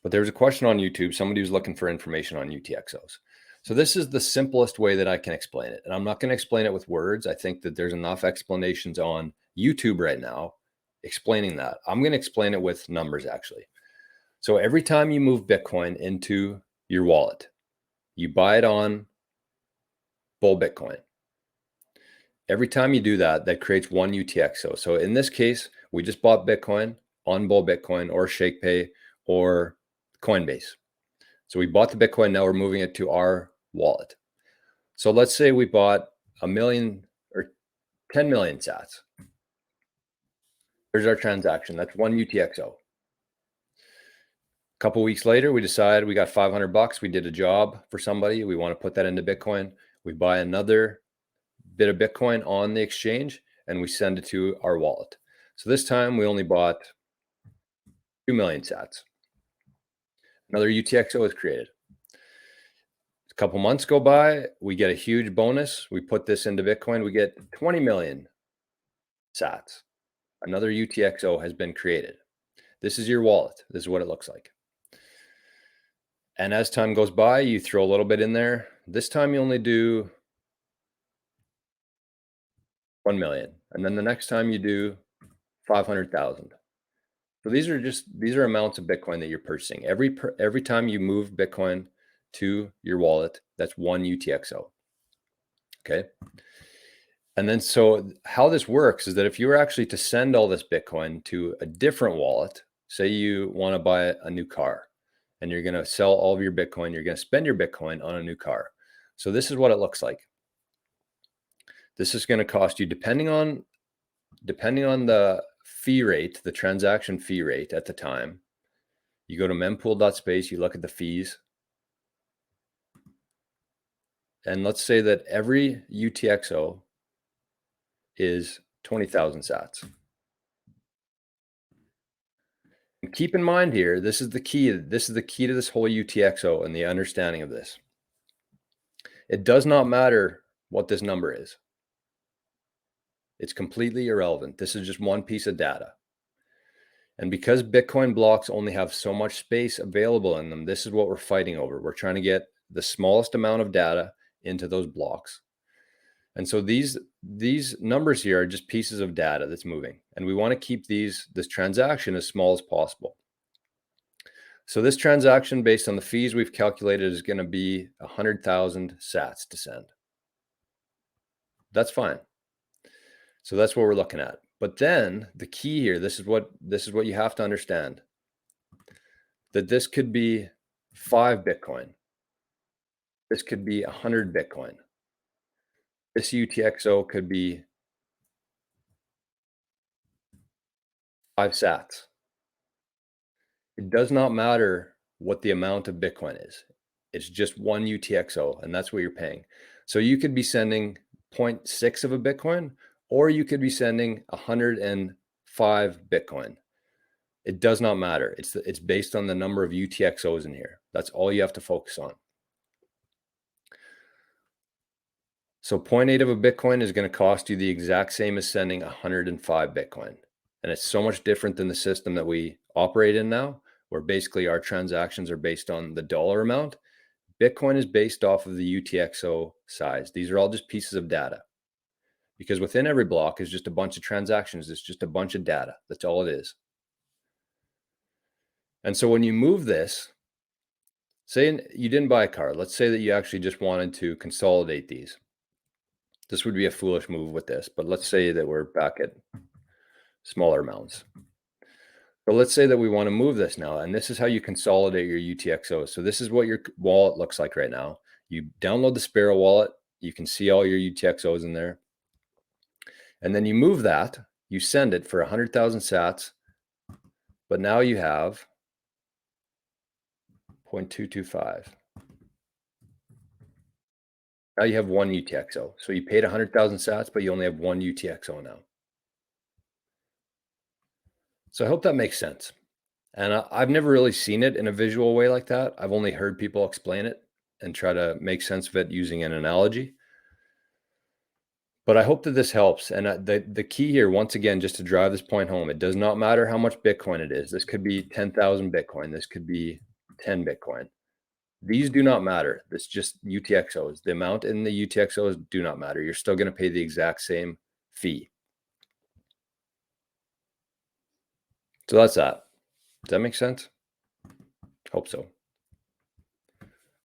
But there was a question on YouTube. Somebody was looking for information on UTXOs. So this is the simplest way that I can explain it. And I'm not going to explain it with words. I think that there's enough explanations on YouTube right now explaining that. I'm going to explain it with numbers, actually. So every time you move Bitcoin into your wallet, you buy it on Bull Bitcoin. Every time you do that, that creates one UTXO. So in this case, we just bought Bitcoin on Bull Bitcoin or ShakePay or Coinbase. So we bought the Bitcoin. Now we're moving it to our wallet. So let's say we bought 1 million or 10 million sats. There's our transaction. That's one UTXO. A couple weeks later, we decide we got $500. We did a job for somebody. We want to put that into Bitcoin. We buy another bit of Bitcoin on the exchange and we send it to our wallet. So this time we only bought 2 million sats. Another UTXO is created. A couple months go by, we get a huge bonus. We put this into Bitcoin. We get 20 million sats. Another UTXO has been created. This is your wallet. This is what it looks like. And as time goes by, you throw a little bit in there. This time you only do 1 million. And then the next time you do 500,000. So these are amounts of Bitcoin that you're purchasing. Every time you move Bitcoin to your wallet, that's one UTXO. Okay. And then so how this works is that if you were actually to send all this Bitcoin to a different wallet, say you want to buy a new car and you're going to sell all of your Bitcoin, you're going to spend your Bitcoin on a new car. So this is what it looks like. This is going to cost you, depending on the fee rate, the transaction fee rate at the time. You go to mempool.space, you look at the fees. And let's say that every UTXO is 20,000 sats. And keep in mind here, this is the key. This is the key to this whole UTXO and the understanding of this. It does not matter what this number is. It's completely irrelevant. This is just one piece of data. And because Bitcoin blocks only have so much space available in them, this is what we're fighting over. We're trying to get the smallest amount of data into those blocks. And so these numbers here are just pieces of data that's moving. And we want to keep this transaction as small as possible. So this transaction, based on the fees we've calculated, is going to be 100,000 sats to send. That's fine. So that's what we're looking at. But then the key here, this is what you have to understand, that this could be 5 Bitcoin. This could be 100 Bitcoin. This UTXO could be 5 sats. It does not matter what the amount of Bitcoin is. It's just one UTXO, and that's what you're paying. So you could be sending 0.6 of a Bitcoin, or you could be sending 105 Bitcoin. It does not matter. It's based on the number of UTXOs in here. That's all you have to focus on. So 0.8 of a Bitcoin is going to cost you the exact same as sending 105 Bitcoin. And it's so much different than the system that we operate in now, where basically our transactions are based on the dollar amount. Bitcoin is based off of the UTXO size. These are all just pieces of data, because within every block is just a bunch of transactions. It's just a bunch of data. That's all it is. And so when you move this, say you didn't buy a car. Let's say that you actually just wanted to consolidate these. This would be a foolish move with this, but let's say that we're back at smaller amounts. So let's say that we want to move this now, and this is how you consolidate your UTXOs. So this is what your wallet looks like right now. You download the Sparrow wallet. You can see all your UTXOs in there. And then you move that, you send it for 100,000 sats, but now you have 0.225. Now you have one UTXO. So you paid 100,000 sats, but you only have one UTXO now. So I hope that makes sense. And I've never really seen it in a visual way like that. I've only heard people explain it and try to make sense of it using an analogy. But I hope that this helps. And the key here, once again, just to drive this point home, it does not matter how much Bitcoin it is. This could be 10,000 Bitcoin. This could be 10 Bitcoin. These do not matter. It's just UTXOs. The amount in the UTXOs do not matter. You're still going to pay the exact same fee. So that's that. Does that make sense? Hope so.